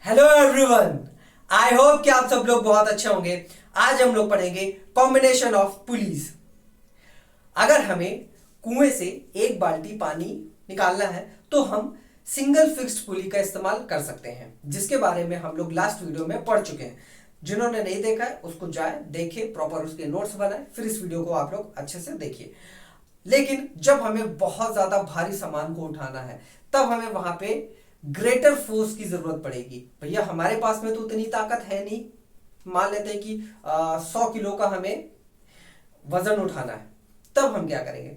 Hello everyone, I hope कि आप सब लोग बहुत अच्छे होंगे। आज हम लोग पढ़ेंगे कॉम्बिनेशन ऑफ पुलीज। अगर हमें कुएं से एक बाल्टी पानी निकालना है तो हम सिंगल फिक्स्ड पुली का इस्तेमाल कर सकते हैं, जिसके बारे में हम लोग लास्ट वीडियो में पढ़ चुके हैं। जिन्होंने नहीं देखा है उसको जाए देखे, प्रॉपर उसके नोट्स बनाए, फिर इस वीडियो को आप लोग अच्छे से देखिए। लेकिन जब हमें बहुत ज्यादा भारी सामान को उठाना है तब हमें वहां पे ग्रेटर फोर्स की जरूरत पड़ेगी। भैया हमारे पास में तो उतनी ताकत है नहीं। मान लेते हैं कि 100 किलो का हमें वजन उठाना है, तब हम क्या करेंगे?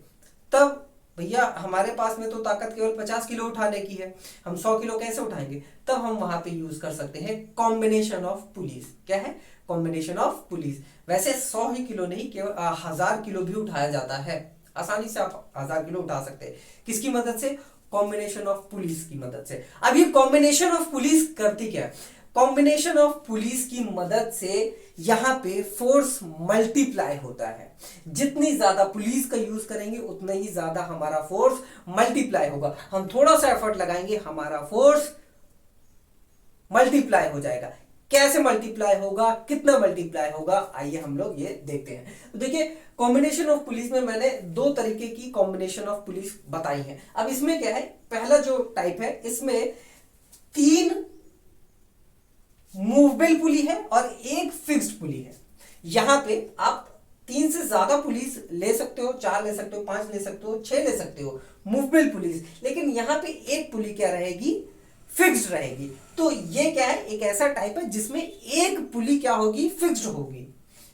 तब भैया हमारे पास में तो ताकत केवल 50 किलो उठाने की है, हम 100 किलो कैसे उठाएंगे? तब हम वहां पे यूज कर सकते हैं कॉम्बिनेशन ऑफ पुलीज। क्या है? Combination of pulleys. वैसे 100 ही किलो नहीं, केवल 1000 किलो भी उठाया जाता है। आसानी से आप 1000 किलो उठा सकते हैं। किसकी मदद से? कॉम्बिनेशन ऑफ पुलिस की मदद से। अब ये कॉम्बिनेशन ऑफ पुलिस करती क्या है? कॉम्बिनेशन ऑफ पुलिस की मदद से यहां पे फोर्स मल्टीप्लाई होता है। जितनी ज्यादा पुलिस का यूज करेंगे उतना ही ज्यादा हमारा फोर्स मल्टीप्लाई होगा। हम थोड़ा सा एफर्ट लगाएंगे, हमारा फोर्स मल्टीप्लाई हो जाएगा। कैसे मल्टीप्लाई होगा, कितना मल्टीप्लाई होगा, आइए हम लोग ये देखते हैं। तो देखिए, कॉम्बिनेशन ऑफ पुलिस में मैंने दो तरीके की कॉम्बिनेशन ऑफ पुलिस बताई है। अब इसमें क्या है, पहला जो टाइप है इसमें 3 मूवेबल पुली है और एक फिक्स्ड पुली है। यहां पे आप 3 से ज्यादा पुलिस ले सकते हो, 4 ले सकते हो, 5 ले सकते हो, 6 ले सकते हो, मूवेबल पुलिस। लेकिन यहां पे एक पुली क्या रहेगी? फिक्स्ड रहेगी। तो ये क्या है? एक ऐसा टाइप है जिसमें एक पुली क्या होगी? फिक्स्ड होगी,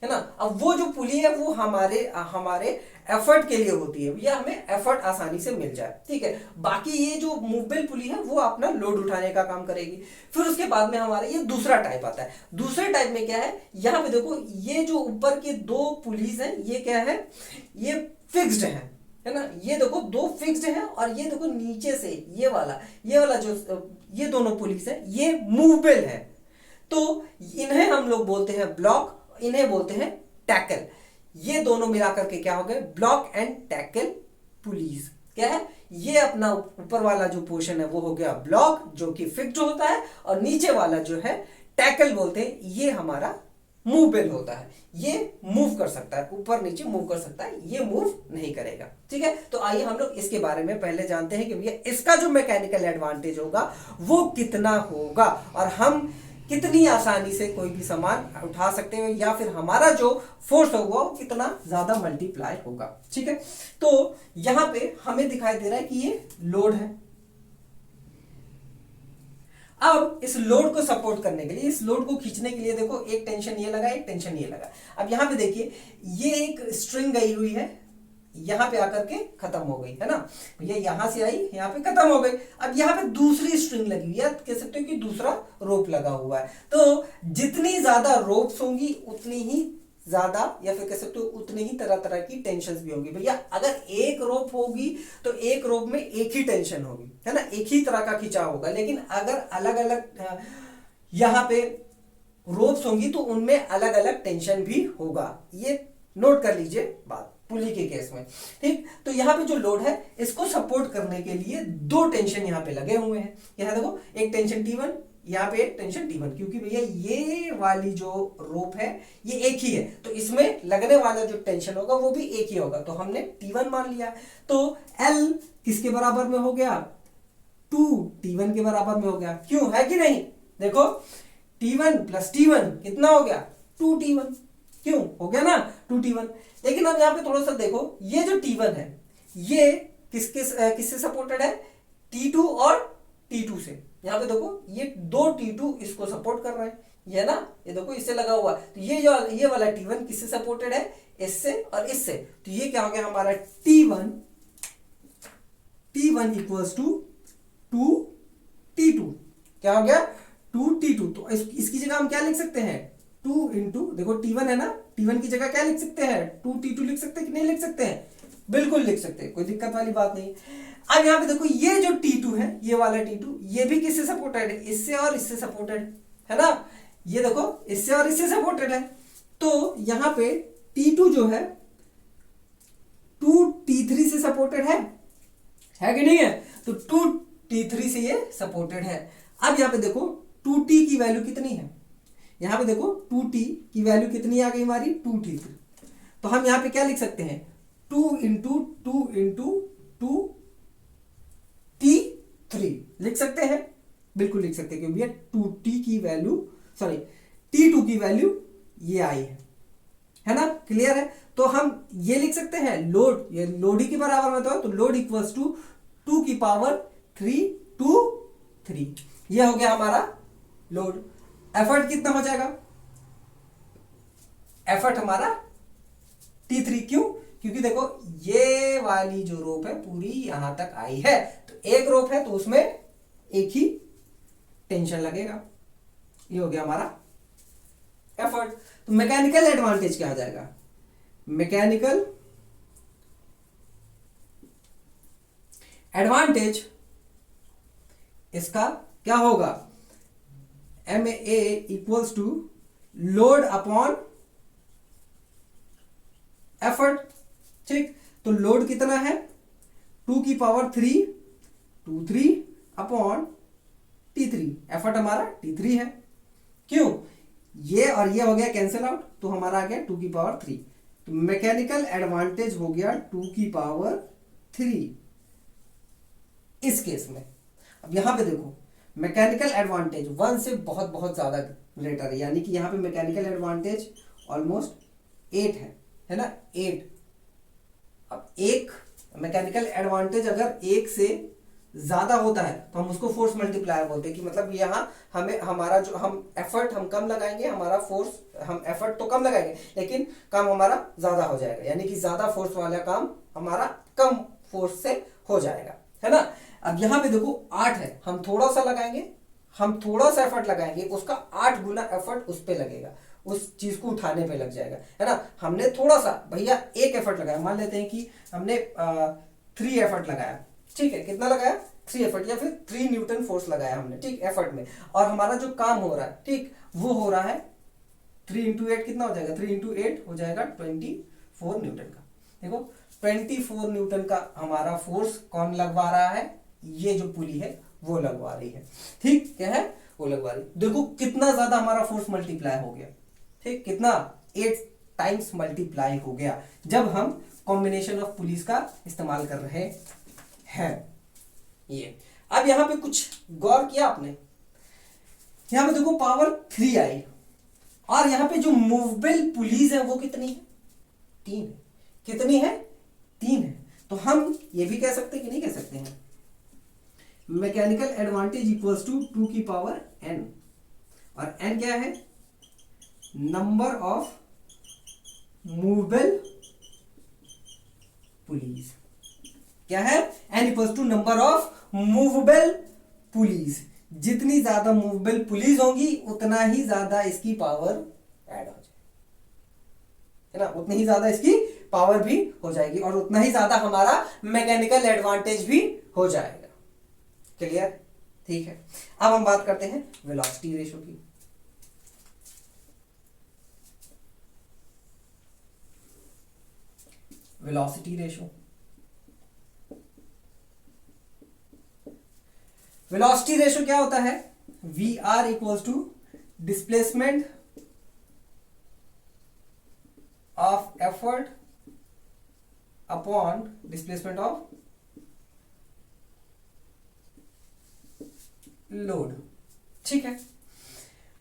है ना। अब वो जो पुली है वो हमारे एफर्ट के लिए होती है, या हमें एफर्ट आसानी से मिल जाए, ठीक है। बाकी ये जो मूवेबल पुली है वो अपना लोड उठाने का काम करेगी। फिर उसके बाद में हमारा ये दूसरा टाइप आता है। दूसरे टाइप में क्या है? यहां पे देखो, ये जो ऊपर के 2 पुलीज हैं ये क्या है? ये फिक्स्ड है ना। ये देखो 2 फिक्स्ड है, और ये देखो नीचे से ये वाला जो ये दोनों पुलिस है ये मूवेबल है। तो इन्हें हम लोग बोलते हैं ब्लॉक, इन्हें बोलते हैं टैकल। ये दोनों मिलाकर के क्या हो गए? Block and tackle police. क्या है? ये अपना ऊपर वाला जो पोर्शन है वो हो गया ब्लॉक, जो कि फिक्स्ड होता है, और नीचे वाला जो है टैकल बोलते हैं, ये हमारा मूवेबल होता है। ये मूव कर सकता है, ऊपर नीचे मूव कर सकता है, ये मूव नहीं करेगा, ठीक है। तो आइए हम लोग इसके बारे में पहले जानते हैं कि भैया इसका जो मैकेनिकल एडवांटेज होगा वो कितना होगा, और हम कितनी आसानी से कोई भी सामान उठा सकते हैं, या फिर हमारा जो फोर्स होगा वो कितना ज्यादा मल्टीप्लाई होगा, ठीक है। तो यहां पे हमें दिखाई दे रहा है कि ये लोड है। अब इस लोड को सपोर्ट करने के लिए, इस लोड को खींचने के लिए देखो, एक टेंशन ये लगा, एक टेंशन ये लगा। अब यहां पे देखिए, ये एक स्ट्रिंग गई हुई है, यहां पे आकर के खत्म हो गई, है ना। ये यहां से आई, यहां पे खत्म हो गई। अब यहां पे दूसरी स्ट्रिंग लगी हुई है, कह सकते हो कि दूसरा रोप लगा हुआ है। तो जितनी ज्यादा रोप्स होंगी उतनी ही ज्यादा, या फिर कह सकते हो उतनी ही तरह तरह की टेंशन्स भी होंगी। भैया अगर एक रोप होगी तो एक रोप में एक ही टेंशन होगी, है ना, एक ही तरह का खिंचाव होगा। लेकिन अगर अलग अलग यहां पे रोप्स होंगी तो उनमें अलग अलग टेंशन भी होगा। ये नोट कर लीजिए बात पुली के केस में, ठीक। तो यहाँ पे जो लोड है इसको सपोर्ट करने के लिए 2 टेंशन यहाँ पे लगे हुए हैं। यहाँ देखो, एक टेंशन T1, यहाँ पे एक टेंशन T1, क्योंकि भैया ये वाली जो रोप है ये एक ही है, तो इसमें लगने वाला जो टेंशन होगा वो भी एक ही होगा। तो हमने T1 मान लिया। तो L किसके बराबर में हो गया? 2T1 के बराबर में हो गया। क्यों? है कि नहीं? देखो, T1 प्लस T1 कितना हो गया? 2T1। क्यों हो गया ना? 2T1। लेकिन अब यहां पे थोड़ा सा देखो, ये जो T1 है ये किससे सपोर्टेड है? T2 और T2 से। यहां पे देखो, ये 2 T2 इसको सपोर्ट कर रहे हैं, ये ना, ये देखो इससे लगा हुआ। तो ये वाला T1 किससे सपोर्टेड है? इससे और इससे। तो ये क्या हो गया हमारा? T1 equals to 2T2। क्या हो गया? 2T2। तो इसकी जगह हम क्या लिख सकते हैं? 2 इंटू, देखो T1 है ना, T1 की जगह क्या लिख सकते हैं? 2T2 लिख सकते हैं कि नहीं लिख सकते हैं? बिल्कुल लिख सकते हैं, कोई दिक्कत वाली बात नहीं। अब यहां पे देखो, ये जो T2 है, ये वाला T2, ये भी किससे सपोर्टेड है? इससे और इससे सपोर्टेड है ना। ये देखो, इससे और इससे सपोर्टेड है। तो यहां पे T2 जो है 2T3 से सपोर्टेड है कि नहीं है? तो 2T3 से ये सपोर्टेड है। अब यहां पे देखो, 2t की वैल्यू कितनी है, यहां पे देखो 2t की वैल्यू कितनी आ गई हमारी 2t3। तो हम यहां पे क्या लिख सकते हैं 2 × 2 × 2t3 लिख सकते हैं, बिल्कुल लिख सकते हैं क्योंकि भैया 2t की वैल्यू सॉरी t2 की वैल्यू ये आई है ना, क्लियर है। तो हम ये लिख सकते हैं लोड, ये लोड ही के बराबर में तो लोड इक्वल्स टू 2 की पावर 3 टू 3, ये हो गया हमारा लोड। एफर्ट कितना हो जाएगा, एफर्ट हमारा T3, क्यों, क्योंकि देखो ये वाली जो रोप है पूरी यहां तक आई है, तो एक रोप है तो उसमें एक ही टेंशन लगेगा, ये हो गया हमारा एफर्ट। तो मैकेनिकल एडवांटेज क्या आ जाएगा, मैकेनिकल एडवांटेज इसका क्या होगा, MA equals to load upon effort. ठीक, तो लोड कितना है 2 की पावर 3 2 3 अपॉन T3, एफर्ट हमारा T3 है, क्यों, ये और ये हो गया कैंसिल आउट, तो हमारा आ गया 2 की पावर 3, तो मैकेनिकल एडवांटेज हो गया 2 की पावर 3 इस केस में। अब यहां पे देखो मैकेनिकल एडवांटेज 1 से बहुत बहुत ज्यादा ग्रेटर है, यानी कि यहां पे मैकेनिकल एडवांटेज ऑलमोस्ट 8 है ना 8। अब एक मैकेनिकल एडवांटेज अगर 1 से ज्यादा होता है तो हम उसको फोर्स मल्टीप्लायर बोलते हैं, कि मतलब यहाँ हमें हमारा जो हम एफर्ट हम कम लगाएंगे, हमारा फोर्स हम एफर्ट तो कम लगाएंगे लेकिन काम हमारा ज्यादा हो जाएगा, यानी कि ज्यादा फोर्स वाला काम हमारा कम फोर्स से हो जाएगा, है ना। अब यहाँ पे देखो 8 है, हम थोड़ा सा लगाएंगे, हम थोड़ा सा एफर्ट लगाएंगे, उसका 8 गुना एफर्ट उस पे लगेगा, उस चीज को उठाने पे लग जाएगा, है ना। हमने थोड़ा सा भैया एक एफर्ट लगाया, मान लेते हैं कि हमने 3 एफर्ट लगाया, ठीक है, कितना लगाया 3 एफर्ट या फिर 3 न्यूटन फोर्स लगाया हमने, ठीक, एफर्ट में, और हमारा जो काम हो रहा है, ठीक, वो हो रहा है 3 × 8 कितना हो जाएगा, 3 × 8 हो जाएगा 24 न्यूटन का। देखो 24 न्यूटन का हमारा फोर्स कौन लगवा रहा है, ये जो पुली है वो लगवा रही है, ठीक, क्या है वो लगवा रही। देखो कितना ज्यादा हमारा फोर्स मल्टीप्लाई हो गया, ठीक, कितना 8 टाइम्स मल्टीप्लाई हो गया जब हम कॉम्बिनेशन ऑफ पुलिस का इस्तेमाल कर रहे हैं। ये अब यहां पे कुछ गौर किया आपने, यहां पे देखो पावर 3 आई और यहां पे जो मूवेबल पुलिस है वो कितनी है 3 है, कितनी है 3 है। तो हम ये भी कह सकते हैं कि नहीं कह सकते हैं, मैकेनिकल एडवांटेज इक्वल्स टू 2 की पावर n, और n क्या है नंबर ऑफ मूवेबल पुलिस, क्या है n equals to number of movable pulleys, जितनी ज्यादा मूवेबल पुलिस होंगी उतना ही ज्यादा इसकी पावर ऐड हो जाएगी, है ना, उतनी ही ज्यादा इसकी पावर भी हो जाएगी और उतना ही ज्यादा हमारा मैकेनिकल एडवांटेज भी हो जाएगा, क्लियर, ठीक है। अब हम बात करते हैं वेलोसिटी रेशो की। वेलोसिटी रेशो, वेलोसिटी रेशो क्या होता है, VR equals to displacement of effort upon displacement of load, ठीक है।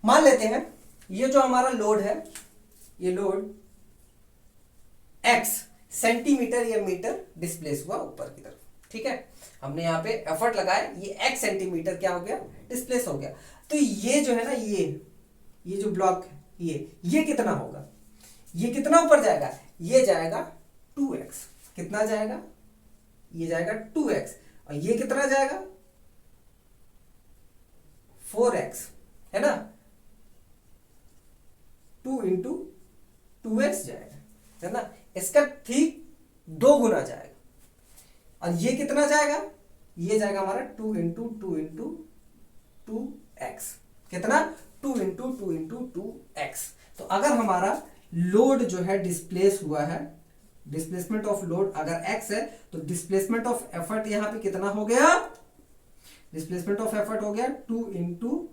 मान लेते हैं ये जो हमारा लोड है, ये लोड x सेंटीमीटर या मीटर डिस्प्लेस हुआ ऊपर की तरफ, ठीक है, हमने यहाँ पे एफर्ट लगाया, ये x सेंटीमीटर क्या हो गया डिस्प्लेस हो गया। तो ये जो है ना ये जो ब्लॉक है ये कितना होगा, ये कितना ऊपर जाएगा, ये जाएगा 2x, कितना जाएगा, ये जाएगा 2x, और ये कितना जाएगा 4x, है ना, 2 × 2x जाएगा, है ना, इसका ठीक 2 गुना जाएगा, और ये कितना जाएगा, ये जाएगा हमारा 2 × 2x, कितना 2 × 2 × 2x। तो अगर हमारा लोड जो है डिस्प्लेस हुआ है, डिस्प्लेसमेंट ऑफ लोड अगर x है तो डिस्प्लेसमेंट ऑफ एफर्ट यहां पे कितना हो गया, डिस्प्लेसमेंट ऑफ एफर्ट हो गया 2 ×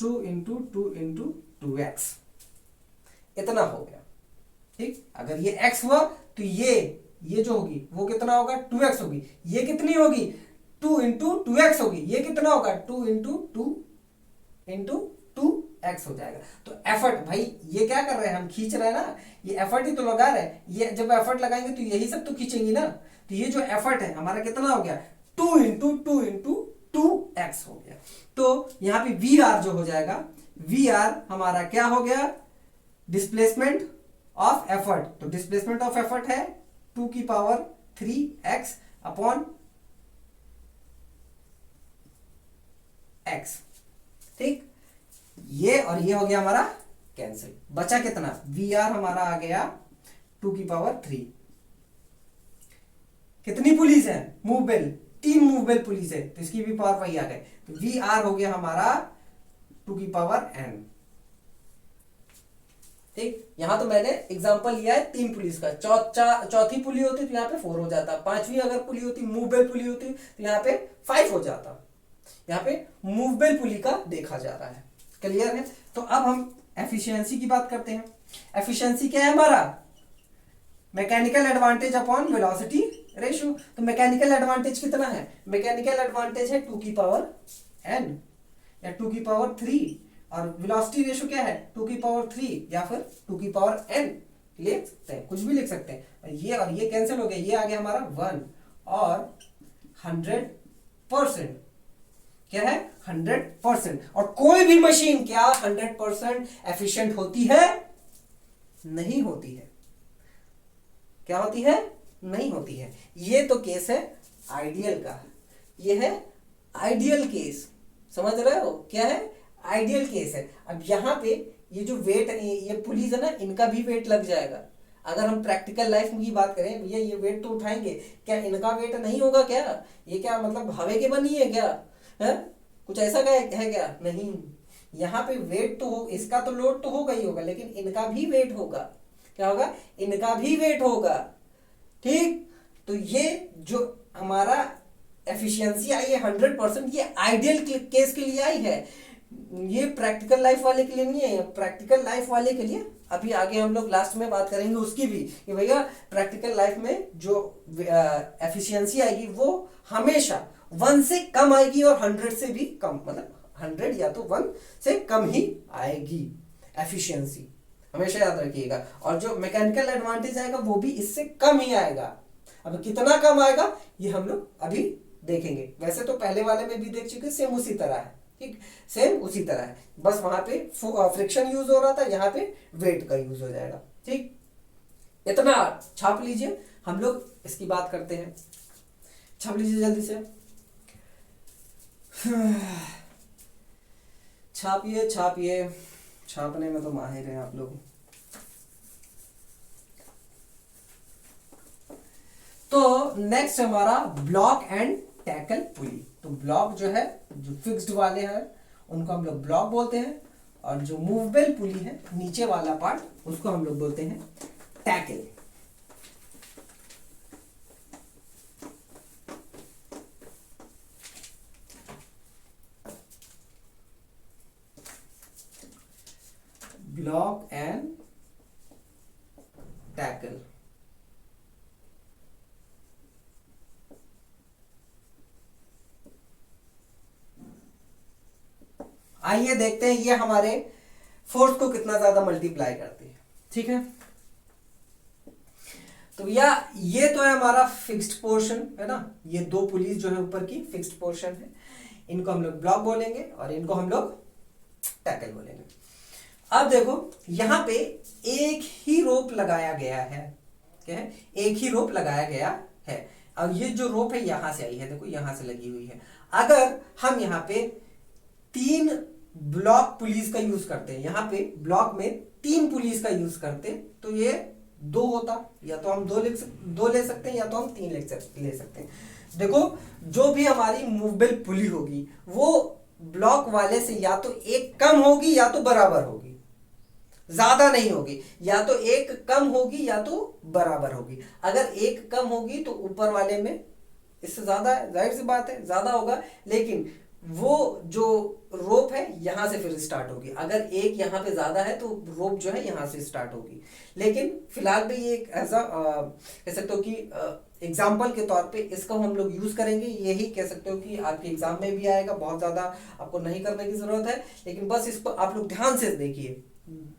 2 × 2 × 2x इतना हो गया। ठीक, अगर ये x हुआ तो ये जो होगी वो कितना होगा 2x होगी। ये कितनी होगी 2 × 2x होगी। ये कितना होगा 2 × 2x हो जाएगा। तो एफर्ट भाई ये क्या कर रहे हैं हम खींच रहे हैं ना, ये एफर्ट ही तो लगा रहे हैं। ये जब एफर्ट लगाएंगे तो यही सब तो खींचेंगी ना। तो ये जो एफर्ट है हमारा कितना हो गया 2 × 2x हो गया। तो यहाँ पे वी आर जो हो जाएगा, वी आर हमारा क्या हो गया डिस्प्लेसमेंट ऑफ एफर्ट। तो डिस्प्लेसमेंट ऑफ एफर्ट है 2⁻³ अपॉन x। ठीक, ये और ये हो गया हमारा कैंसिल। बचा कितना वी आर हमारा आ गया 2⁻3। कितनी पुलिस है मूवेबल 3 मूवेबल पुलिस है तो इसकी भी पावर वही आ गए। तो वी आर हो गया हमारा 2n। ठीक, यहां तो मैंने एग्जांपल लिया है 3 पुलिस का। चौथी पुली होती तो यहाँ पे 4 हो जाता। 5वीं अगर पुली होती मूवेबल पुली होती तो यहाँ पे 5 हो जाता। यहाँ पे मूवेबल पुली का देखा जा रहा है। क्लियर है। तो अब हम एफिशिएंसी की बात करते हैं। एफिशिएंसी क्या है हमारा mechanical advantage upon velocity ratio. तो मैकेनिकल एडवांटेज कितना है, मैकेनिकल एडवांटेज है 2n या 2⁻3 और वेलोसिटी रेशियो क्या है 2⁻3 या फिर 2n लिख सकते हैं, कुछ भी लिख सकते हैं। ये और ये कैंसिल हो गया, ये आ गया हमारा 1 और 100% क्या है 100%। और कोई भी मशीन क्या 100% एफिशिएंट होती है नहीं होती है। क्या होती है नहीं होती है। ये तो केस है आइडियल का, ये है आइडियल केस। समझ रहे हो क्या है आइडियल केस है। अब यहाँ पे ये जो वेट ये पुलिस है ना इनका भी वेट लग जाएगा। अगर हम प्रैक्टिकल लाइफ की बात करें भैया ये वेट तो उठाएंगे, क्या इनका वेट नहीं होगा क्या? ये क्या मतलब हवा के बनी है क्या है? कुछ ऐसा है क्या? नहीं, यहाँ पे वेट तो हो, इसका तो लोड तो होगा ही होगा लेकिन इनका भी वेट होगा। क्या होगा इनका भी वेट होगा। ठीक, तो ये जो हमारा एफिशिएंसी आई है 100% ये आइडियल केस के लिए आई है, ये प्रैक्टिकल लाइफ वाले के लिए नहीं है। प्रैक्टिकल लाइफ वाले के लिए अभी आगे हम लोग लास्ट में बात करेंगे उसकी भी कि भैया प्रैक्टिकल लाइफ में जो एफिशिएंसी आएगी वो हमेशा 1 से कम आएगी और 100 से भी कम, मतलब 100 या तो 1 से कम ही आएगी एफिशिएंसी, हमेशा याद रखिएगा। और जो मैकेनिकल एडवांटेज आएगा वो भी इससे कम ही आएगा। अब कितना कम आएगा ये हम लोग अभी देखेंगे। वैसे तो पहले वाले में भी देख चुके, सेम उसी तरह है। ठीक, सेम उसी तरह है, बस वहां पे फ्रिक्शन यूज हो रहा था, यहाँ पे वेट का यूज हो जाएगा। ठीक, इतना छाप लीजिए, हम लोग इसकी बात करते हैं। छाप लीजिए जल्दी से, छापिए छापिए, छापने में तो माहिर हैं आप लोग। तो नेक्स्ट हमारा ब्लॉक एंड टैकल पुली। तो ब्लॉक जो है जो फिक्स्ड वाले हैं उनको हम लोग ब्लॉक बोलते हैं और जो मूवेबल पुली है नीचे वाला पार्ट उसको हम लोग बोलते हैं टैकल। Block and tackle. आइए देखते हैं ये हमारे फोर्स को कितना ज्यादा मल्टीप्लाई करती है। ठीक है, तो भैया ये तो है हमारा फिक्स्ड पोर्शन है ना, ये 2 पुलिस जो है ऊपर की फिक्स्ड पोर्शन है, इनको हम लोग ब्लॉक बोलेंगे और इनको हम लोग टैकल बोलेंगे। अब देखो यहां पे एक ही रोप लगाया गया है, क्या है एक ही रोप लगाया गया है और ये जो रोप है यहां से आई है, देखो यहां से लगी हुई है। अगर हम यहाँ पे 3 ब्लॉक पुलिस का यूज करते हैं, यहाँ पे ब्लॉक में 3 पुलिस का यूज करते तो ये 2 होता, या तो हम 2 ले सकते हैं या तो हम 3 ले सकते हैं। देखो जो भी हमारी मूवेबल पुली होगी वो ब्लॉक वाले से या तो एक कम होगी या तो बराबर होगी, ज्यादा नहीं होगी। या तो एक कम होगी या तो बराबर होगी। अगर एक कम होगी तो ऊपर वाले में इससे ज्यादा, जाहिर सी बात है ज्यादा होगा, लेकिन वो जो रोप है यहां से फिर स्टार्ट होगी। अगर एक यहाँ पे ज्यादा है तो रोप जो है यहां से स्टार्ट होगी। लेकिन फिलहाल भी ये एक ऐसा कह सकते हो कि एग्जाम्पल के तौर पे इसका हम लोग यूज करेंगे। यही कह सकते हो कि आपके एग्जाम में भी आएगा, बहुत ज्यादा आपको नहीं करने की जरूरत है, लेकिन बस इसको आप लोग ध्यान से देखिए।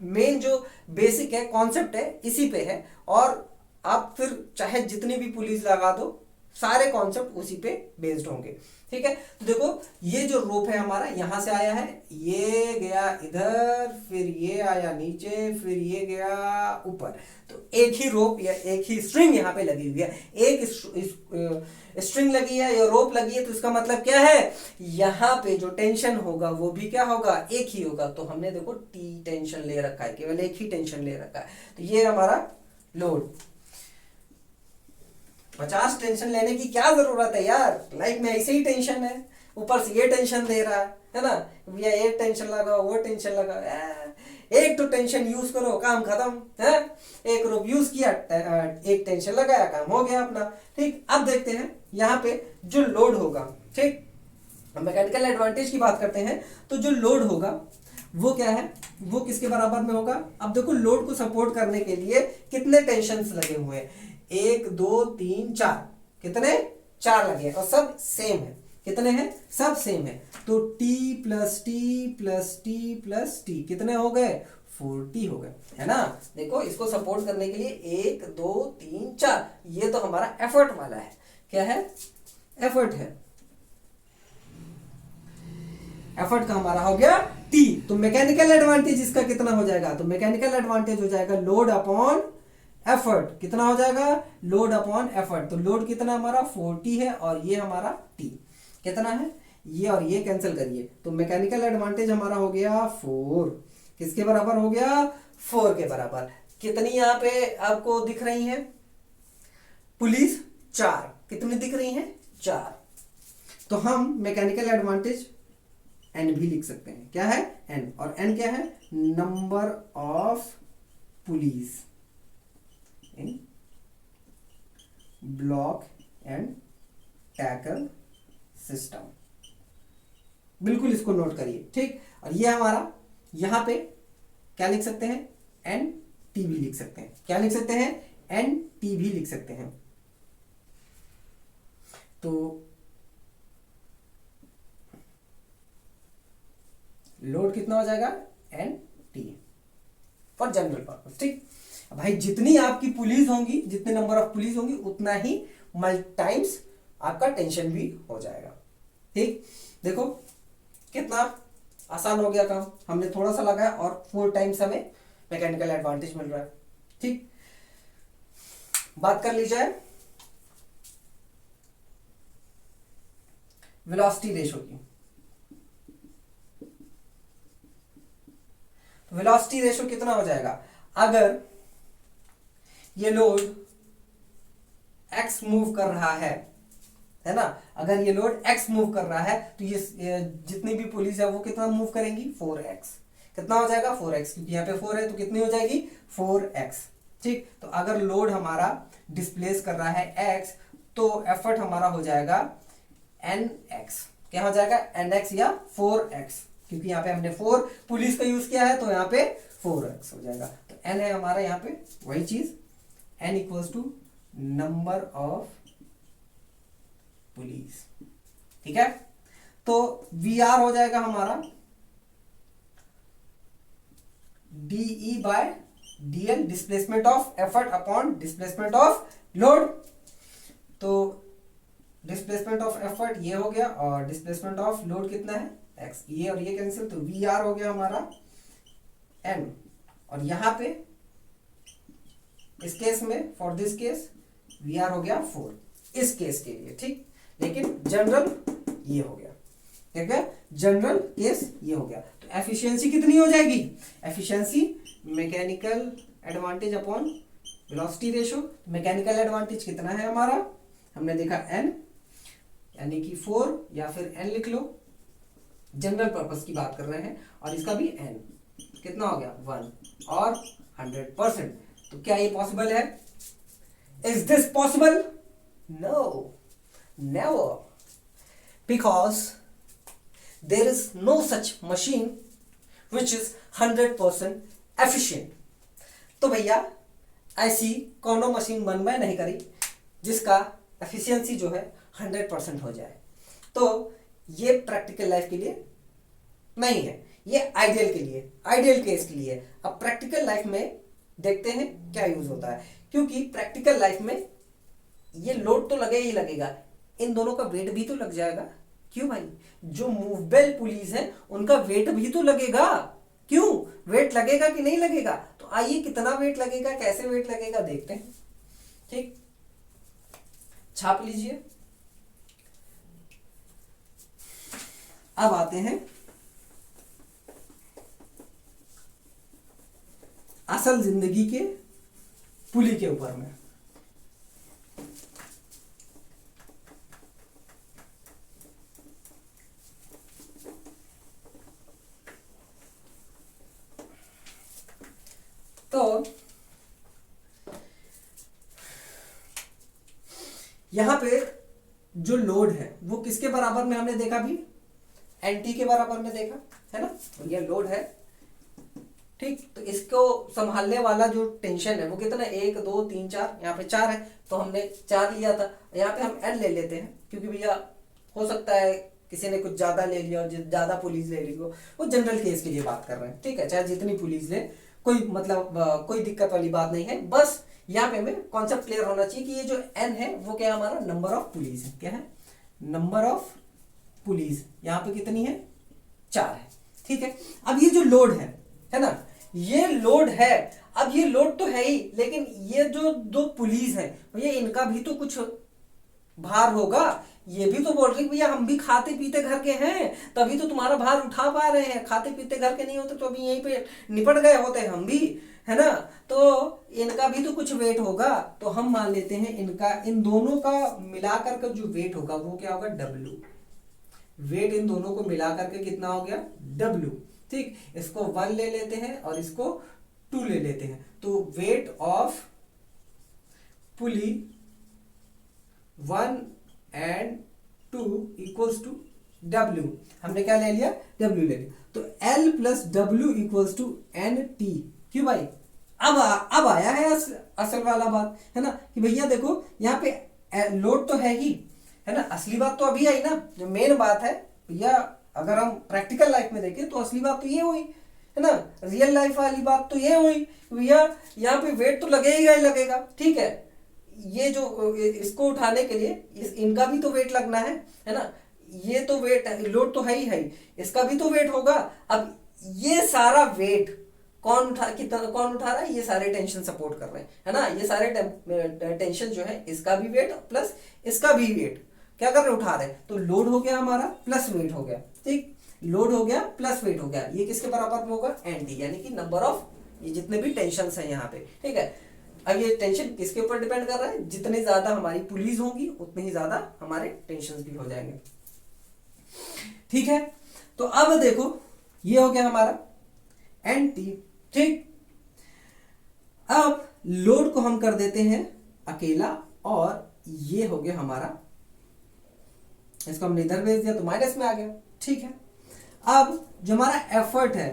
मेन जो बेसिक है, कॉन्सेप्ट है, इसी पे है। और आप फिर चाहे जितनी भी पुलिस लगा दो, सारे कॉन्सेप्ट उसी पे बेस्ड होंगे। ठीक है, तो देखो ये जो रोप है हमारा यहां से आया है, ये गया इधर, फिर ये आया नीचे, फिर ये गया ऊपर। तो एक ही रोप या एक ही स्ट्रिंग यहाँ पे लगी हुई है। एक स्ट्रिंग लगी है या रोप लगी है, तो इसका मतलब क्या है, यहाँ पे जो टेंशन होगा वो भी क्या होगा, एक ही होगा। तो हमने देखो टी टेंशन ले रखा है, केवल एक ही टेंशन ले रखा है। तो ये हमारा लोड। 50 टेंशन लेने की क्या जरूरत है यार, लाइफ में ऐसे ही टेंशन है, ऊपर से ये टेंशन दे रहा है ना। भैया एक टेंशन लगाओ, वो टेंशन लगाओ, एक तो टेंशन यूज करो, काम खत्म है। एक रूप यूज किया, एक टेंशन लगाया, काम हो गया अपना। ठीक, अब देखते हैं यहाँ पे जो लोड होगा। ठीक, मैकेनिकल एडवांटेज की बात करते हैं, तो जो लोड होगा वो क्या है, वो किसके बराबर में होगा। अब देखो लोड को सपोर्ट करने के लिए कितने टेंशन्स लगे हुए हैं, 1 2 3 4, कितने, 4 लगे हैं और सब सेम है। कितने हैं, सब सेम है। तो T plus T plus T plus T कितने हो गए, 40 हो गए, है ना। देखो इसको सपोर्ट करने के लिए 1 2 3 4, ये तो हमारा एफर्ट वाला है। क्या है, एफर्ट है। एफर्ट का हमारा हो गया टी। तो मैकेनिकल एडवांटेज इसका कितना हो जाएगा, तो मैकेनिकल एडवांटेज हो जाएगा लोड अपॉन एफर्ट। कितना हो जाएगा, लोड अपॉन एफर्ट। तो लोड कितना हमारा 40 है और ये हमारा टी कितना है, ये और ये कैंसिल करिए। तो मैकेनिकल एडवांटेज हमारा हो गया 4, किसके बराबर हो गया, 4 के बराबर। कितनी यहाँ पे आपको दिख रही है पुलिस, 4, कितनी दिख रही है, 4। तो हम मैकेनिकल एडवांटेज एन भी लिख सकते हैं। क्या है, एन, और एन क्या है, number of police in block and tackle system. बिल्कुल इसको नोट करिए। ठीक, और ये हमारा यहां पे क्या लिख सकते हैं, एन टी भी लिख सकते हैं। क्या लिख सकते हैं, एन टी भी लिख सकते हैं। तो लोड कितना हो जाएगा, N T for general purpose. ठीक, भाई जितनी आपकी पुलिस होंगी, जितने नंबर ऑफ पुलिस होंगी, उतना ही मल्टी टाइम्स आपका टेंशन भी हो जाएगा। ठीक, देखो कितना आसान हो गया काम, हमने थोड़ा सा लगाया और 4 टाइम्स हमें मैकेनिकल एडवांटेज मिल रहा है। ठीक, बात कर ली जाए वेलोसिटी रेशो की। वेलोसिटी रेशो कितना हो जाएगा, अगर ये लोड x मूव कर रहा है ना, अगर ये लोड x मूव कर रहा है, तो ये जितनी भी पुलिस है वो कितना मूव करेंगी, 4x। कितना हो जाएगा, 4x, क्योंकि यहाँ पे 4 है तो कितनी हो जाएगी, 4x। ठीक, तो अगर लोड हमारा डिस्प्लेस कर रहा है x, तो एफर्ट हमारा हो जाएगा nx। क्या हो जाएगा, nx या 4x, क्योंकि यहाँ पे हमने 4 पुलिस का यूज किया है, तो यहाँ पे 4x हो जाएगा। तो n है हमारा यहाँ पे वही चीज, n equals to number of pulleys. ठीक है, तो VR हो जाएगा हमारा DE by DL, displacement of effort upon displacement of load. तो डिस्प्लेसमेंट ऑफ एफर्ट ये हो गया और डिस्प्लेसमेंट ऑफ लोड कितना है, x, ये और ये कैंसिल, तो VR हो गया हमारा n। और यहां पे इस केस में, फॉर दिस केस, VR हो गया 4 इस केस के लिए। ठीक, लेकिन जनरल ये हो गया, ठीक है, जनरल केस ये हो गया। तो एफिशिएंसी कितनी हो जाएगी, efficiency mechanical advantage upon velocity ratio. Mechanical advantage कितना है हमारा, हमने देखा n, यानी कि 4 या फिर n लिख लो, जनरल पर्पस की बात कर रहे हैं, और इसका भी n कितना हो गया, 1 और 100%। तो क्या ये पॉसिबल है, is this possible, no, never, because there is no such machine which is 100% efficient. तो भैया ऐसी कोनो मशीन बनवा नहीं करी जिसका एफिशिएंसी जो है 100% हो जाए। तो ये प्रैक्टिकल लाइफ के लिए नहीं है, ये आइडियल के लिए, आइडियल केस के लिए। अब प्रैक्टिकल लाइफ में देखते हैं क्या यूज होता है, क्योंकि प्रैक्टिकल लाइफ में ये लोड तो लगे ही लगेगा, इन दोनों का वेट भी तो लग जाएगा। क्यों भाई? जो मूवेबल पुलिस है उनका वेट भी तो लगेगा। क्यों? वेट लगेगा कि नहीं लगेगा? तो आइए कितना वेट लगेगा, कैसे वेट लगेगा देखते हैं। ठीक, छाप लीजिए। अब आते हैं असल जिंदगी के पुली के ऊपर में। तो यहां पे जो लोड है वो किसके बराबर में हमने देखा भी? एनटी के बराबर में देखा है ना। तो ये लोड है, ठीक। तो इसको संभालने वाला जो टेंशन है वो कितना? 1 2 3 4, यहाँ पे 4 है तो हमने 4 लिया था। यहाँ पे हम एन ले लेते हैं, क्योंकि भैया हो सकता है किसी ने कुछ ज्यादा ले लिया हो, ज्यादा पुलिस ले ली हो, वो जनरल केस के लिए बात कर रहे हैं, ठीक है। चाहे जितनी पुलिस ले, कोई मतलब कोई दिक्कत वाली बात नहीं है। बस यहाँ पे हमें कॉन्सेप्ट क्लियर होना चाहिए कि ये जो एन है वो क्या है? हमारा नंबर ऑफ पुलिस है। क्या है? Number of police. यहाँ पे कितनी है? 4 है, ठीक है। अब ये जो लोड है ना, ये लोड है। अब ये लोड तो है ही, लेकिन ये जो 2 पुलिस है भैया, इनका भी तो कुछ भार होगा। ये भी तो बोल रही भैया हम भी खाते पीते घर के हैं, तभी तो तुम्हारा भार उठा पा रहे हैं। खाते पीते घर के नहीं होते तो अभी यहीं पे निपट गए होते हम भी, है ना। तो इनका भी तो कुछ वेट होगा। तो हम मान लेते हैं इनका, इन दोनों का मिलाकर का जो वेट होगा वो क्या होगा? W। वेट इन दोनों को मिलाकर के कितना हो गया? W, ठीक। इसको 1 ले लेते हैं और इसको 2 ले लेते हैं। तो weight of pulley 1 and 2 equals to W। हमने क्या ले लिया? W ले लिया। तो L plus W equals to NT। क्यों भाई? अब आया है असल वाला बात, है ना, कि भैया देखो यहाँ पे लोड तो है ही, है ना। असली बात तो अभी आई ना, जो मेन बात है भैया। अगर हम प्रैक्टिकल लाइफ में देखें तो असली बात तो ये हुई, है ना। रियल लाइफ वाली बात तो ये हुई भैया, यहाँ पे वेट तो लगेगा ही लगेगा, ठीक है। ये जो इसको उठाने के लिए इनका भी तो वेट लगना है ना। ये तो वेट लोड तो है ही, इसका भी तो वेट होगा। अब ये सारा वेट कौन उठा रहा है? ये सारे टेंशन सपोर्ट कर रहे हैं, है ना। ये सारे टेंशन जो है, इसका भी वेट प्लस इसका भी वेट क्या कर रहे? उठा रहे हैं। तो लोड हो गया हमारा प्लस वेट हो गया, ठीक। लोड हो गया प्लस वेट हो गया। ये किसके बराबर में होगा? एनटी, यानी कि नंबर ऑफ ये जितने भी टेंशन है यहाँ पे, ठीक है। अब ये टेंशन किसके ऊपर डिपेंड कर रहा है? जितने ज्यादा हमारी पुलिस होगी उतने ही ज्यादा हमारे टेंशन भी हो जाएंगे, ठीक है। तो अब देखो ये हो गया हमारा एनटी, ठीक। अब लोड को हम कर देते हैं अकेला, और ये हो गया हमारा, इसको हमने इधर भेज दिया तो माइनस में आ गया, ठीक है। अब जो हमारा एफर्ट है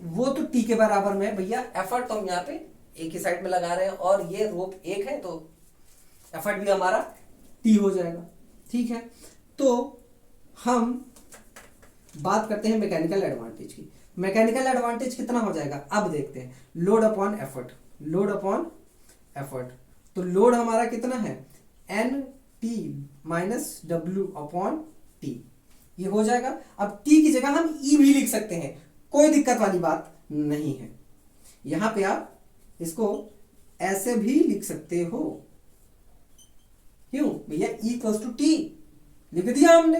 वो तो टी के बराबर में है भैया। एफर्ट तो हम यहाँ पे एक ही साइड में लगा रहे हैं, और ये रोप 1 है तो एफर्ट भी हमारा टी हो जाएगा, ठीक है। तो हम बात करते हैं मैकेनिकल एडवांटेज की। मैकेनिकल एडवांटेज कितना हो जाएगा? अब देखते हैं। Load upon effort, load upon effort. तो लोड हमारा कितना है? N T minus W upon T, ये हो जाएगा। अब टी की जगह हम ई भी लिख सकते हैं, कोई दिक्कत वाली बात नहीं है। यहां पे आप इसको ऐसे भी लिख सकते हो। क्यों भैया? ई इक्वल्स टू टी लिख दिया हमने,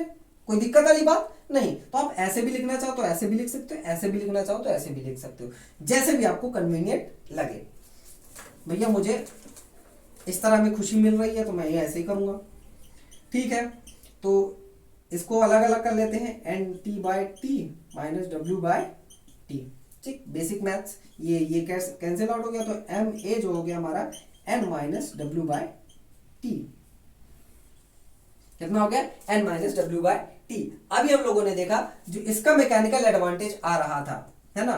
कोई दिक्कत वाली बात नहीं। तो आप ऐसे भी लिखना चाहो तो ऐसे भी लिख सकते हो, ऐसे भी लिखना चाहो तो ऐसे भी लिख सकते हो, जैसे भी आपको कन्वीनियंट लगे। भैया मुझे इस तरह में खुशी मिल रही है तो मैं ये ऐसे ही करूंगा, ठीक है। तो इसको अलग अलग कर लेते हैं, N T by T minus W by T, ठीक। बेसिक मैथ्स, ये कैंसिल आउट हो गया, तो एम ए जो हो गया हमारा N minus W by T, कितना हो गया? N minus W by T. अभी हम लोगों ने देखा जो इसका मैकेनिकल एडवांटेज आ रहा था, है ना,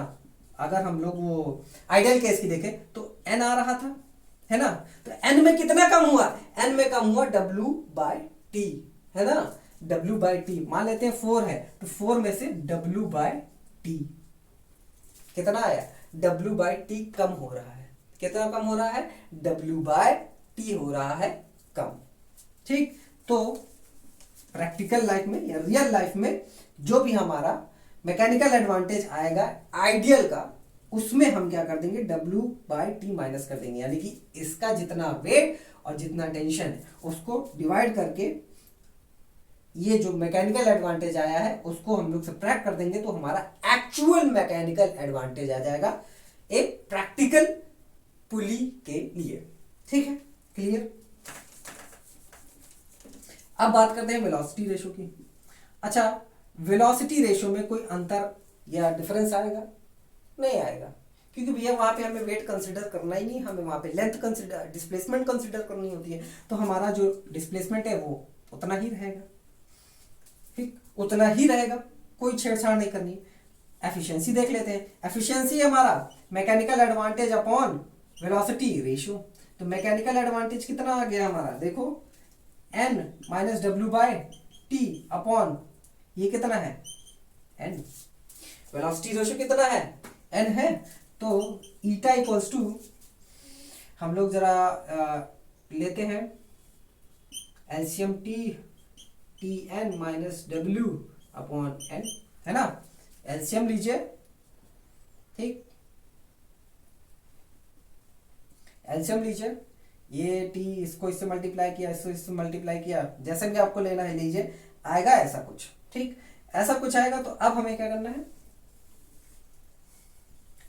अगर हम लोग वो आइडियल केस की देखें तो एन आ रहा था, है ना, तो एन में कितना कम हुआ, एन में कम हुआ डब्ल्यू बाय टी, है ना, डब्ल्यू बाय टी मान लेते हैं 4 है तो 4 में से डब्ल्यू बाय टी कितना आया, डब्ल्यू बाय टी कम हो रहा है, कितना कम हो रहा है, डब्ल्यू बाय टी हो रहा है कम। ठीक, तो प्रैक्टिकल लाइफ में या रियल लाइफ में जो भी हमारा मैकेनिकल एडवांटेज आएगा आइडियल का, उसमें हम क्या कर देंगे, डब्ल्यू बाय टी माइनस कर देंगे, यानी कि इसका जितना वेट और जितना टेंशन है उसको डिवाइड करके ये जो मैकेनिकल एडवांटेज आया है उसको हम लोग सब्ट्रैक्ट कर देंगे तो हमारा एक्चुअल मैकेनिकल एडवांटेज आ जाएगा एक प्रैक्टिकल पुली के लिए। ठीक है, क्लियर। अब बात करते हैं वेलोसिटी रेशो की। अच्छा, वेलोसिटी रेशो में कोई अंतर या डिफरेंस आएगा, नहीं आएगा, क्योंकि भैया वहां पे हमें वेट कंसीडर करना ही नहीं, हमें वहां पे लेंथ कंसीडर, डिस्प्लेसमेंट कंसीडर करनी होती है, तो हमारा जो डिस्प्लेसमेंट है वो उतना ही रहेगा, ठीक, उतना ही रहेगा, कोई छेड़छाड़ नहीं करनी। एफिशिएंसी देख लेते हैं, एफिशिएंसी हमारा mechanical advantage upon velocity ratio, तो मैकेनिकल एडवांटेज कितना आ गया हमारा, देखो n minus W by T upon ये कितना है n, वेलोसिटी रेशियो कितना है n है, तो ईटा इक्वल्स टू हम लोग जरा लेते हैं LCM T N minus W upon N, है ना, एलसीएम लीजिए, ठीक, एलसीएम लीजिए, ये टी इसको इससे मल्टीप्लाई किया, इसको इससे मल्टीप्लाई किया, जैसे भी आपको लेना है लीजिए, आएगा ऐसा कुछ, ठीक, ऐसा कुछ आएगा। तो अब हमें क्या करना है,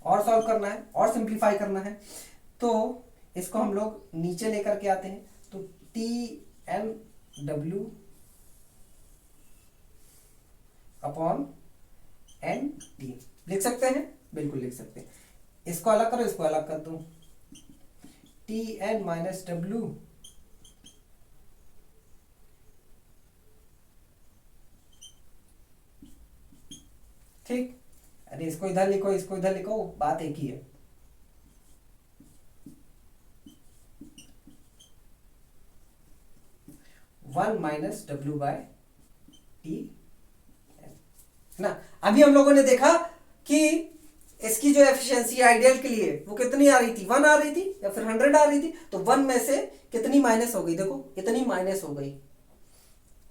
और सॉल्व करना है और सिंप्लीफाई करना है, तो इसको हम लोग नीचे लेकर के आते हैं, तो T N W upon N T लिख सकते हैं, बिल्कुल लिख सकते हैं, इसको अलग करो, इसको अलग कर दो, टी एन माइनस डब्ल्यू ठीक, अरे इसको इधर लिखो, इसको इधर लिखो, बात एक ही है। One minus W by T, ना, अभी हम लोगों ने देखा कि इसकी जो एफिशिएंसी आइडियल के लिए वो कितनी आ रही थी, 1 आ रही थी या फिर 100 आ रही थी, तो 1 में से कितनी माइनस हो गई, देखो इतनी माइनस हो गई,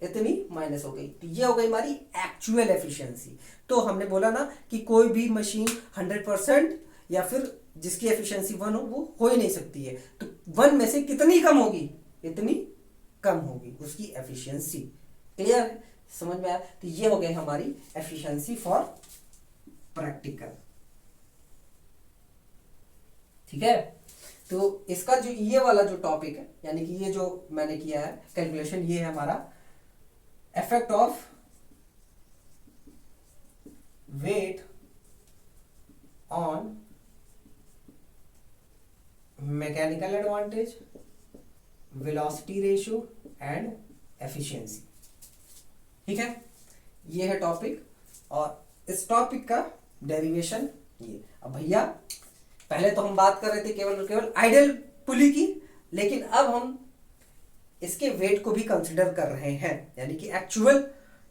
इतनी माइनस हो गई, तो ये हो गई हमारी एक्चुअल एफिशिएंसी। तो हमने बोला ना कि कोई भी मशीन 100% या फिर जिसकी एफिशिएंसी 1 हो वो ही नहीं सकती है, तो 1 में से कितनी कम होगी, इतनी कम होगी उसकी एफिशिएंसी। क्लियर है, समझ में आया, तो ये हो गई हमारी एफिशिएंसी फॉर प्रैक्टिकल। ठीक है, तो इसका जो ये वाला जो टॉपिक है, यानी कि ये जो मैंने किया है कैलकुलेशन, ये है हमारा effect of weight on mechanical advantage, velocity ratio and efficiency। ठीक है, ये है टॉपिक, और इस टॉपिक का डेरिवेशन ये। अब भैया पहले तो हम बात कर रहे थे केवल आइडियल पुली की, लेकिन अब हम इसके वेट को भी कंसिडर कर रहे हैं, यानी कि एक्चुअल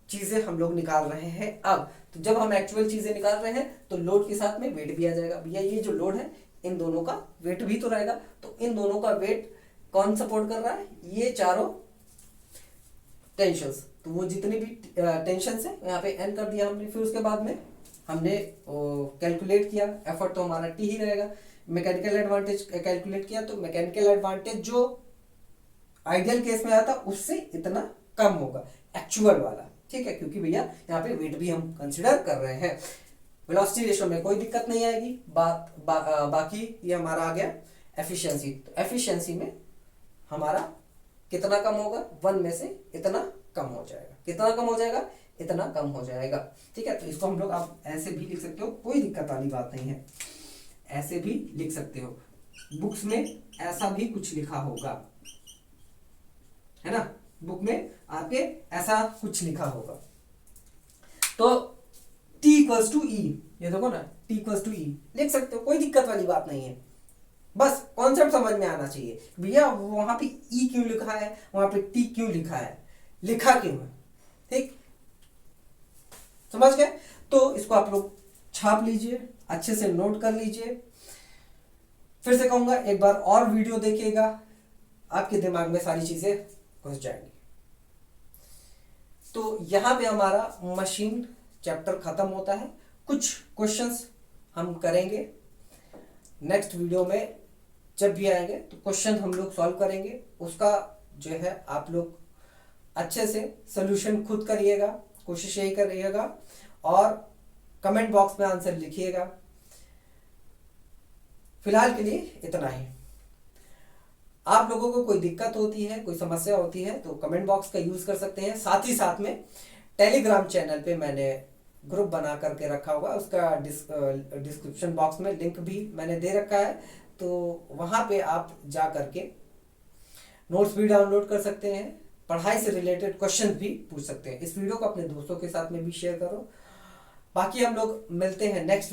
चीजें हम लोग निकाल रहे हैं। अब तो जब हम एक्चुअल चीजें निकाल रहे हैं तो लोड के साथ में वेट भी आ जाएगा। भैया ये जो लोड है इन दोनों का वेट भी तो रहेगा, तो इन दोनों का वेट कौन सपोर्ट कर रहा है, ये चारों टेंशंस, तो वो जितनी भी टेंशंस है यहाँ पे एन कर दिया हमने, फिर उसके बाद में हमने कैलकुलेट किया, एफर्ट तो हमारा टी ही रहेगा, मैकेनिकल एडवांटेज कैलकुलेट किया, तो मैकेनिकल एडवांटेज जो आइडियल केस में आया था उससे इतना कम होगा एक्चुअल वाला। ठीक है, क्योंकि भैया यहाँ पे वेट भी हम कंसिडर कर रहे हैं। वेलोसिटी रेशियो में कोई दिक्कत नहीं आएगी, बाकी ये हमारा आ गया एफिशिएंसी, तो एफिशिएंसी में हमारा कितना कम होगा, 1 में से इतना कम हो जाएगा, कितना कम हो जाएगा, इतना कम हो जाएगा। ठीक है, तो इसको हम लोग आप ऐसे भी लिख सकते हो, कोई दिक्कत वाली बात नहीं है, ऐसे भी लिख सकते हो, बुक्स में ऐसा भी कुछ लिखा होगा, है ना, बुक में आपके ऐसा कुछ लिखा होगा। तो T इक्वल्स टू ई, ये देखो ना, T इक्वल्स टू ई लिख सकते हो, कोई दिक्कत वाली बात नहीं है। बस कॉन्सेप्ट समझ में आना चाहिए भैया, वहां पे ई क्यों लिखा है, वहां पे टी क्यों लिखा है, लिखा क्यों है, ठीक, समझ गए। तो इसको आप लोग छाप लीजिए, अच्छे से नोट कर लीजिए। फिर से कहूंगा एक बार और वीडियो देखिएगा, आपके दिमाग में सारी चीजें घुस जाएंगी। तो यहां पे हमारा मशीन चैप्टर खत्म होता है। कुछ क्वेश्चंस हम करेंगे नेक्स्ट वीडियो में, जब भी आएंगे तो क्वेश्चन हम लोग सॉल्व करेंगे, उसका जो है आप लोग अच्छे से सोल्यूशन खुद करिएगा, कोशिश यही करिएगा, और कमेंट बॉक्स में आंसर लिखिएगा। फिलहाल के लिए इतना ही। आप लोगों को कोई दिक्कत होती है, कोई समस्या होती है तो कमेंट बॉक्स का यूज कर सकते हैं। साथ ही साथ में टेलीग्राम चैनल पे मैंने ग्रुप बना करके रखा हुआ, उसका डिस्क्रिप्शन बॉक्स में लिंक भी मैंने दे रखा है, तो वहां पे आप जा करके नोट्स भी डाउनलोड कर सकते हैं, पढ़ाई से रिलेटेड क्वेश्चन भी पूछ सकते हैं। इस वीडियो को अपने दोस्तों के साथ में भी शेयर करो। बाकी हम लोग मिलते हैं नेक्स्ट वीडियो